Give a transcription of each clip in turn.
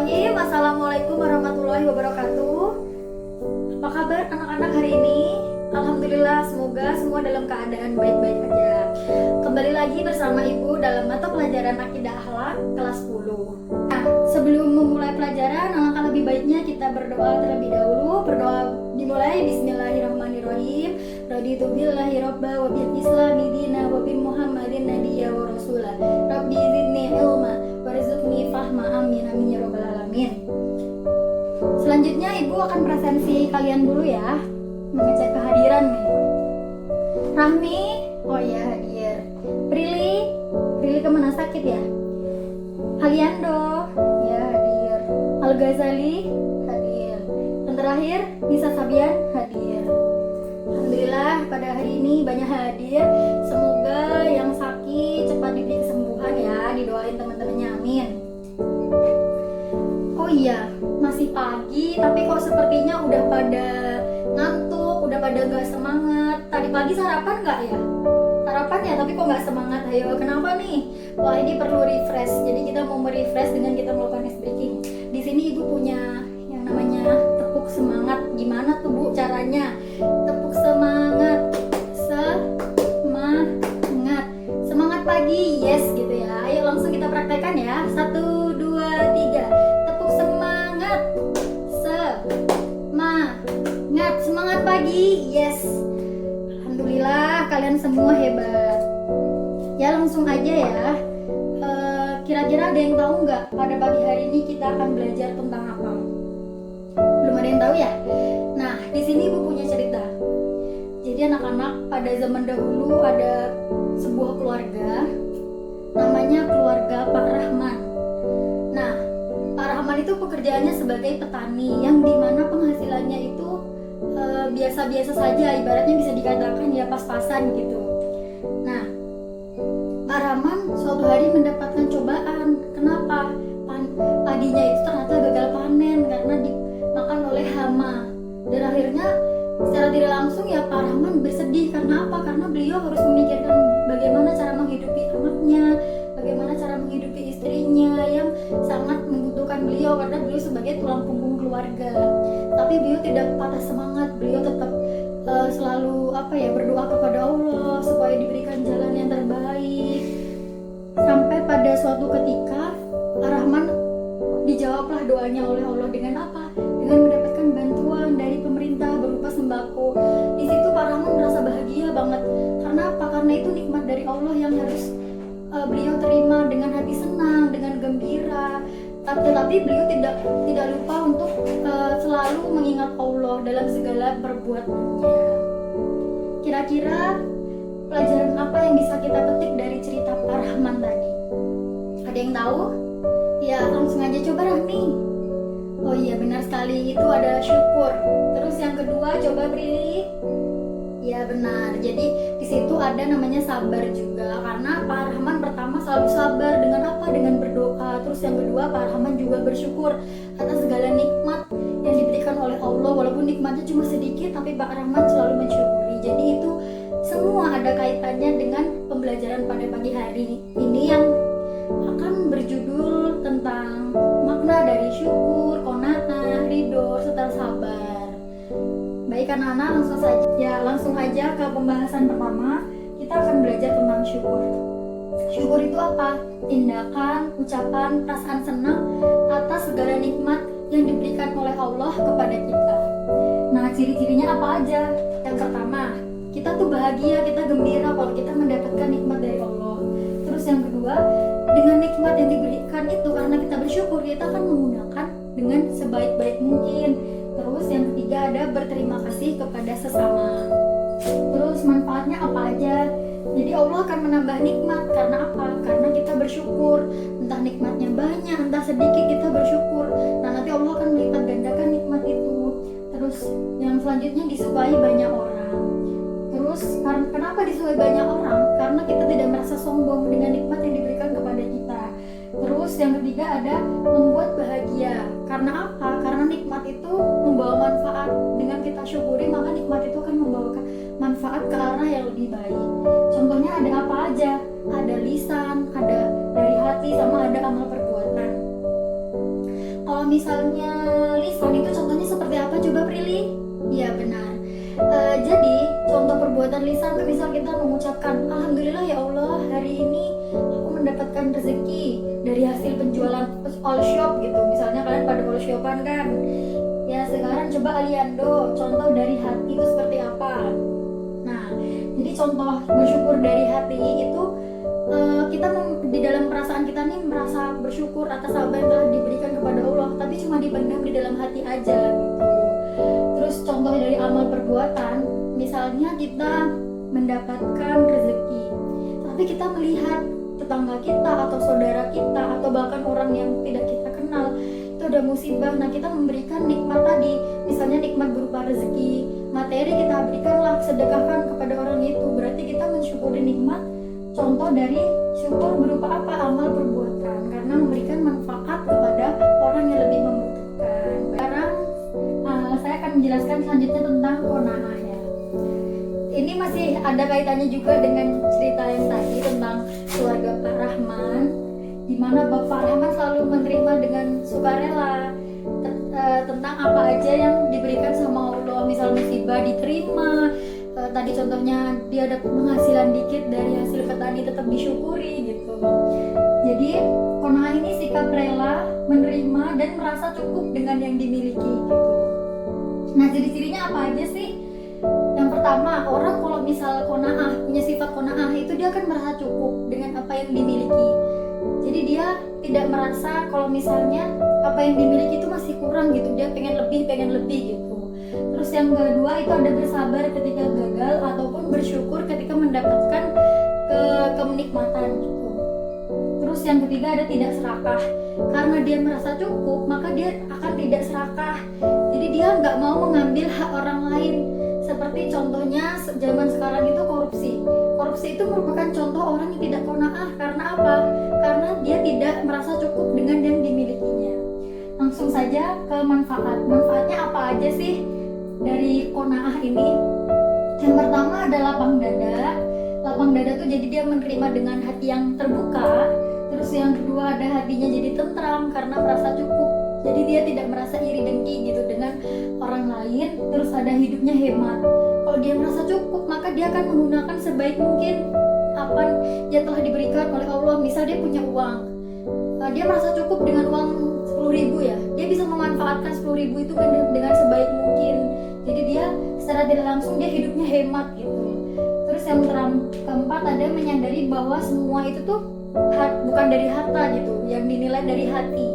Bismillahirrahmanirrahim. Assalamualaikum warahmatullahi wabarakatuh. Apa kabar anak-anak hari ini? Alhamdulillah, semoga semua dalam keadaan baik-baik aja. Kembali lagi bersama Ibu dalam mata pelajaran Akidah Akhlak kelas 10. Nah, sebelum memulai pelajaran, alangkah lebih baiknya kita berdoa terlebih dahulu. Berdoa dimulai Bismillahirrahmanirrahim. Raditu billahi robba wa bil islami dina wa bi Muhammadin nabiyya wa rasulah. Rabbi zidni ilma warzuqni fahma, amin amin ya robbal alamin. Selanjutnya Ibu akan presensi kalian dulu ya, mengecek kehadiran nih. Rahmi, oh iya hadir. Prilly kemana, sakit ya? Aliando, ya hadir. Al Ghazali hadir. Dan terakhir Nisa Sabian hadir. Alhamdulillah pada hari ini banyak hadir. Semoga yang sakit cepat diberi kesembuhan ya, didoain teman-temannya, amin. Oh iya, masih pagi tapi kok sepertinya udah pada ngantuk, udah pada gak semangat. Tadi pagi sarapan gak ya? Sarapan ya, tapi kok gak semangat. Ayo, kenapa nih? Wah, ini perlu refresh. Jadi kita mau merefresh dengan kita melakukan ice breaking. Di sini Ibu punya yang namanya tepuk semangat. Gimana tuh Bu caranya? Tepuk semangat. Semangat pagi, yes gitu ya. Ayo langsung kita praktekkan ya. 1, 2, 3. Tepuk semangat. Semangat pagi, yes. Alhamdulillah kalian semua hebat. Ya langsung aja ya. Kira-kira ada yang tahu nggak pada pagi hari ini kita akan belajar tentang apa? Belum ada yang tahu ya? Nah, di sini Ibu punya cerita. Jadi anak-anak, pada zaman dahulu ada sebuah keluarga, namanya keluarga Pak Rahman. Nah, Pak Rahman itu pekerjaannya sebagai petani, yang dimana penghasilannya itu biasa-biasa saja, ibaratnya bisa dikatakan ya pas-pasan gitu. Nah, Pak Rahman suatu hari mendapatkan cobaan. Kenapa? Padinya itu ternyata gagal panen karena dimakan oleh hama. Dan akhirnya secara tidak langsung ya Pak Rahman bersedih. Karena apa? Karena beliau harus memikirkan bagaimana cara menghidupi anaknya, bagaimana cara menghidupi istrinya yang sangat membutuhkan beliau, karena beliau sebagai tulang punggung keluarga. Tapi beliau tidak patah semangat, beliau tetap selalu berdoa kepada Allah supaya diberikan jalan yang terbaik. Sampai pada suatu ketika Pak Rahman dijawablah doanya oleh Allah dengan apa? Dengan mendapatkan bantuan dari pemerintah berupa sembako. Di situ Pak Rahman merasa bahagia banget. Karena apa? Karena itu nikmat dari Allah yang harus beliau terima dengan hati senang, dengan gembira. Tetapi beliau tidak lupa untuk selalu mengingat Allah dalam segala perbuatannya. Kira-kira pelajaran apa yang bisa kita petik dari cerita Pak Rahman tadi? Ada yang tahu? Ya langsung aja coba Rahmi. Oh iya benar sekali, itu ada syukur. Terus yang kedua coba Prilly. Ya benar. Jadi di situ ada namanya sabar juga, karena Pak Rahman pertama selalu sabar dengan apa? Dengan berdoa. Terus yang kedua Pak Rahman juga bersyukur atas segala nikmat yang diberikan oleh Allah. Walaupun nikmatnya cuma sedikit, tapi Pak Rahman selalu mensyukuri. Jadi itu semua ada kaitannya dengan pembelajaran pada pagi hari ini yang akan berjudul tentang makna dari syukur, qanaah, ridho, serta sabar. Baik anak-anak, langsung aja ke pembahasan pertama. Kita akan belajar tentang syukur. Syukur itu apa? Tindakan, ucapan, perasaan senang atas segala nikmat yang diberikan oleh Allah kepada kita. Nah, ciri-cirinya apa aja? Yang pertama, kita tuh bahagia, kita gembira kalau kita mendapatkan nikmat dari Allah. Terus yang kedua, dengan nikmat yang diberikan itu, karena kita bersyukur, kita akan menggunakan dengan sebaik-baik mungkin. Terus yang ketiga ada berterima kasih kepada sesama. Terus manfaatnya apa aja? Jadi Allah akan menambah nikmat. Karena apa? Karena kita bersyukur. Entah nikmatnya banyak, entah sedikit, kita bersyukur. Nah nanti Allah akan melipat gandakan nikmat itu. Terus yang selanjutnya disukai banyak orang. Terus kenapa disukai banyak orang? Karena kita tidak merasa sombong dengan nikmat yang diberikan kepada kita. Terus yang ketiga ada membuat bahagia. Karena apa? Karena nikmat itu membawa manfaat. Dengan kita syukuri, maka nikmat itu akan membawa manfaat ke arah yang lebih baik. Contohnya ada apa aja? Ada lisan, ada dari hati, sama ada amal perbuatan. Kalau Kalau misalnya lisan itu contohnya seperti apa coba Prilly? Iya benar. Jadi contoh perbuatan lisan itu misal kita mengucapkan Alhamdulillah ya Allah, hari ini aku mendapatkan rezeki dari hasil penjualan all shop gitu. Misalnya kalian pada all shopan kan. Ya sekarang coba Aliando, contoh dari hati itu seperti apa? Nah, jadi contoh bersyukur dari hati itu kita di dalam perasaan kita nih merasa bersyukur atas apa yang telah diberikan kepada Allah, tapi cuma dipendam di dalam hati aja gitu. Terus contoh dari amal perbuatan, misalnya kita mendapatkan rezeki, tapi kita melihat tetangga kita atau saudara kita atau bahkan orang yang tidak kita kenal itu ada musibah, nah kita memberikan nikmat tadi, misalnya nikmat berupa rezeki, materi kita berikanlah, sedekahkan kepada orang itu, berarti kita mensyukuri nikmat. Contoh dari syukur berupa apa? Amal perbuatan, karena memberikan manfaat kepada orang yang lebih membutuhkan. Sekarang saya akan menjelaskan selanjutnya tentang qanaah ya. Ini masih ada kaitannya juga dengan cerita yang tadi tentang keluarga Pak Rahman, di mana Bapak Rahman selalu menerima dengan sukarela tentang apa aja yang diberikan sama Allah. Misal musibah diterima, tadi contohnya dia dapat penghasilan dikit dari hasil petani tetap disyukuri gitu. Jadi qanaah ini sikap rela menerima dan merasa cukup dengan yang dimiliki gitu. Nah, ciri-cirinya apa aja sih? Yang pertama, orang kalau misal qanaah, punya sifat qanaah itu dia akan merasa cukup dengan apa yang dimiliki. Jadi dia tidak merasa kalau misalnya apa yang dimiliki itu masih kurang gitu, dia pengen lebih gitu. Terus yang kedua itu ada bersabar ketika gagal ataupun bersyukur ketika mendapatkan kenikmatan gitu. Terus yang ketiga ada tidak serakah, karena dia merasa cukup maka dia akan tidak serakah. Jadi dia nggak mau mengambil hak orang lain. Seperti contohnya zaman sekarang itu korupsi. Korupsi itu merupakan contoh orang yang tidak qanaah. Karena apa? Karena dia tidak merasa cukup dengan yang dimilikinya. Langsung saja ke manfaat. Manfaatnya apa aja sih dari qanaah ini? Yang pertama ada lapang dada. Lapang dada tuh jadi dia menerima dengan hati yang terbuka. Terus yang kedua ada hatinya jadi tentram karena merasa cukup. Jadi dia tidak merasa iri dengki gitu dengan orang lain. Terus ada hidupnya hemat. Kalau dia merasa cukup maka dia akan menggunakan sebaik mungkin apa yang telah diberikan oleh Allah. Misal dia punya uang, dia merasa cukup dengan uang 10.000 ya, dia bisa memanfaatkan 10.000 itu dengan sebaik mungkin. Jadi dia secara tidak langsung dia hidupnya hemat gitu. Terus yang keempat ada menyadari bahwa semua itu tuh bukan dari harta gitu, yang dinilai dari hati.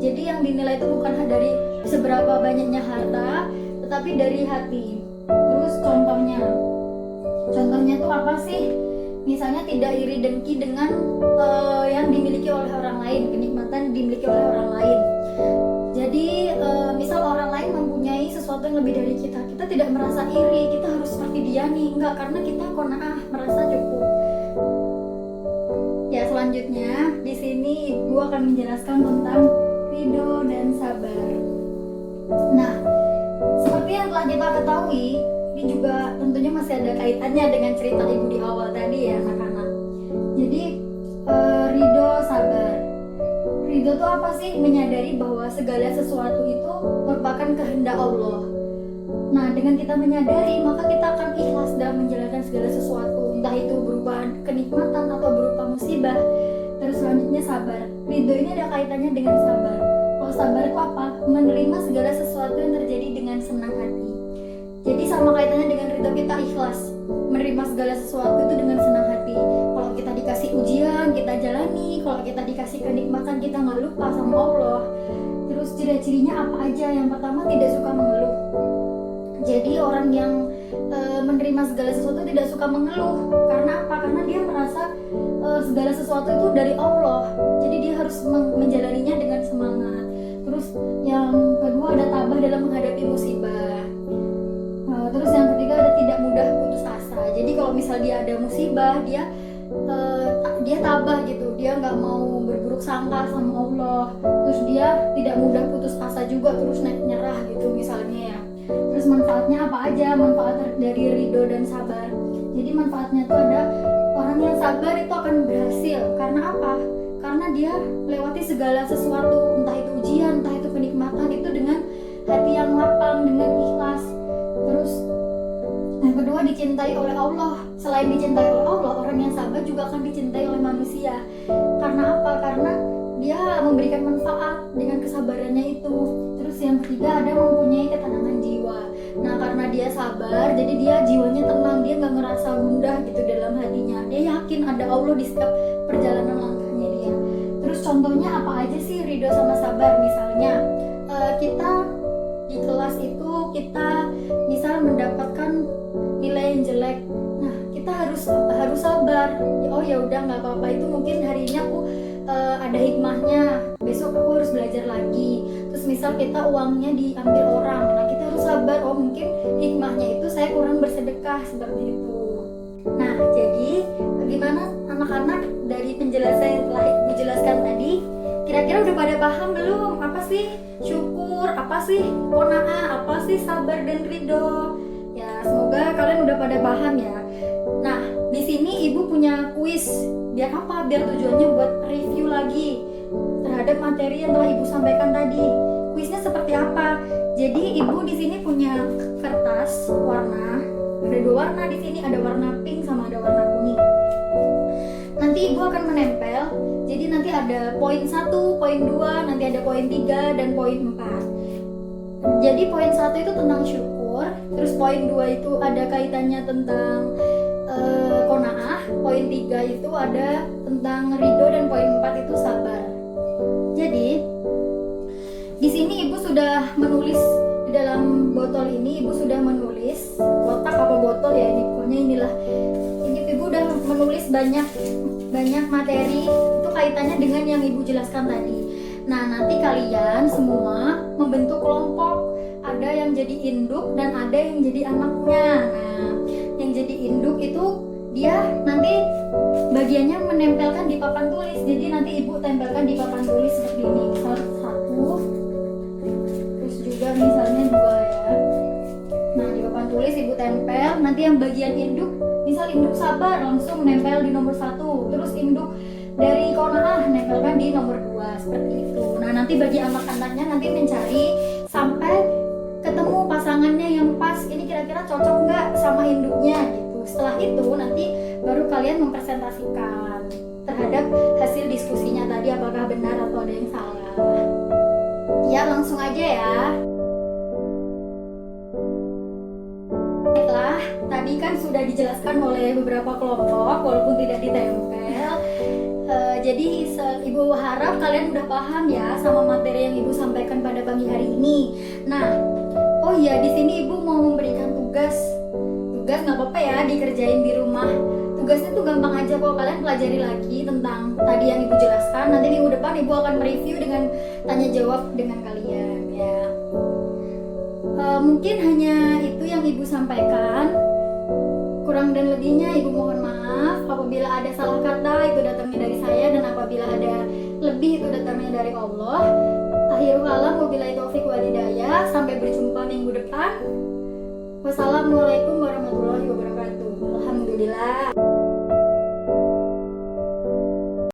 Jadi yang dinilai itu bukan dari seberapa banyaknya harta, tetapi dari hati. Terus contohnya tuh apa sih? Misalnya tidak iri dengki dengan yang dimiliki oleh orang lain, kenikmatan dimiliki oleh orang lain. Jadi misal orang lain mempunyai sesuatu yang lebih dari kita, kita tidak merasa iri, kita harus seperti dia nih, enggak, karena kita qanaah, merasa cukup. Ya selanjutnya di sini gua akan menjelaskan tentang ridho dan sabar. Nah, seperti yang telah kita ketahui, ini juga tentunya masih ada kaitannya dengan cerita ibu di awal tadi ya anak-anak. Jadi ridho, sabar. Ridho itu apa sih? Menyadari bahwa segala sesuatu itu merupakan kehendak Allah. Nah, dengan kita menyadari, maka kita akan ikhlas dalam menjalankan segala sesuatu, entah itu berupa kenikmatan atau berupa musibah. Terus selanjutnya sabar. Ridho ini ada kaitannya dengan sabar. Kalau sabar itu apa? Menerima segala sesuatu yang terjadi dengan senang hati. Jadi sama kaitannya dengan ridho, kita ikhlas menerima segala sesuatu itu dengan senang hati. Kalau kita dikasih ujian, kita jalani. Kalau kita dikasih kenikmatan, kita nggak lupa sama Allah. Terus ciri-cirinya apa aja? Yang pertama, tidak suka mengeluh. Jadi orang yang menerima segala sesuatu tidak suka mengeluh. Karena apa? Karena dia merasa segala sesuatu itu dari Allah. Jadi dia harus menjalaninya dengan semangat. Terus yang kedua ada tabah dalam menghadapi musibah. Terus yang ketiga ada tidak mudah putus asa. Jadi kalau misal dia ada musibah, dia tabah gitu, dia nggak mau berburuk sangka sama Allah. Terus dia tidak mudah putus asa juga, terus nyerah gitu misalnya ya. Terus manfaatnya apa aja? Manfaat dari ridho dan sabar. Jadi manfaatnya itu ada orang yang sabar itu akan berhasil. Karena apa? Karena dia lewati segala sesuatu, entah itu ujian, entah itu dicintai oleh Allah. Selain dicintai oleh Allah, orang yang sabar juga akan dicintai oleh manusia. Karena apa? Karena dia memberikan manfaat dengan kesabarannya itu. Terus yang ketiga, ada mempunyai ketenangan jiwa. Nah, karena dia sabar, jadi dia jiwanya tenang, dia nggak ngerasa gundah gitu dalam hatinya. Dia yakin ada Allah di setiap perjalanan langkahnya dia. Terus contohnya apa aja sih ridho sama sabar? Misalnya kita di kelas itu kita misal mendapatkan nilai yang jelek, nah kita harus sabar. Oh ya udah, nggak apa-apa, itu mungkin hari ini aku ada hikmahnya, besok aku harus belajar lagi. Terus misal kita uangnya diambil orang, nah kita harus sabar, oh mungkin hikmahnya itu saya kurang bersedekah, seperti itu. Nah, jadi bagaimana anak-anak dari penjelasan yang telah Ibu jelaskan tadi, kira-kira udah pada paham belum? Apa sih syukur, apa sih qanaah, apa sih sabar dan ridho? Ya, semoga kalian udah pada paham ya. Nah, di sini Ibu punya kuis. Biar apa? Biar tujuannya buat review lagi terhadap materi yang telah Ibu sampaikan tadi. Kuisnya seperti apa? Jadi Ibu di sini punya kertas warna. Ada 2 warna di sini, ada warna pink sama ada warna kuning. Nanti Ibu akan menempel. Jadi nanti ada poin 1, poin 2, nanti ada poin 3 dan poin 4. Jadi poin 1 itu tentang syukur, terus poin 2 itu ada kaitannya tentang qanaah, poin 3 itu ada tentang ridho, dan poin 4 itu sabar. Jadi di sini Ibu sudah menulis di dalam botol ini, Ibu sudah menulis kotak apa botol ya ini, pokoknya inilah. Ini Ibu udah menulis banyak materi itu kaitannya dengan yang Ibu jelaskan tadi. Nah, nanti kalian semua membentuk kelompok. Ada yang jadi induk dan ada yang jadi anaknya. Nah, yang jadi induk itu dia nanti bagiannya menempelkan di papan tulis. Jadi nanti Ibu tempelkan di papan tulis seperti ini. Misal 1, terus juga misalnya 2 ya. Nah, di papan tulis Ibu tempel. Nanti yang bagian induk, misal induk sabar, langsung nempel di nomor 1. Terus induk dari qanaah nempelkan di nomor 2, seperti itu. Nah, nanti bagi anak-anaknya nanti mencari sampai ketemu pasangannya yang pas, ini kira-kira cocok nggak sama induknya gitu. Setelah itu nanti baru kalian mempresentasikan terhadap hasil diskusinya tadi, apakah benar atau ada yang salah. Ya, langsung aja ya. Baiklah, tadi kan sudah dijelaskan oleh beberapa kelompok walaupun tidak ditempel. Jadi Ibu harap kalian udah paham ya sama materi yang Ibu sampaikan pada pagi hari ini. Nah, oh iya, di sini Ibu mau memberikan tugas nggak apa-apa ya dikerjain di rumah. Tugasnya tuh gampang aja kok, kalian pelajari lagi tentang tadi yang Ibu jelaskan. Nanti minggu depan Ibu akan mereview dengan tanya jawab dengan kalian ya. Mungkin hanya itu yang Ibu sampaikan. Kurang dan lebihnya Ibu mohon maaf. Apabila ada salah kata itu datangnya dari saya, dan apabila ada lebih itu datangnya dari Allah. Akhirul kalam, wabillahi taufiq wal hidayah. Sampai berjumpa minggu depan. Wassalamualaikum warahmatullahi wabarakatuh. Alhamdulillah.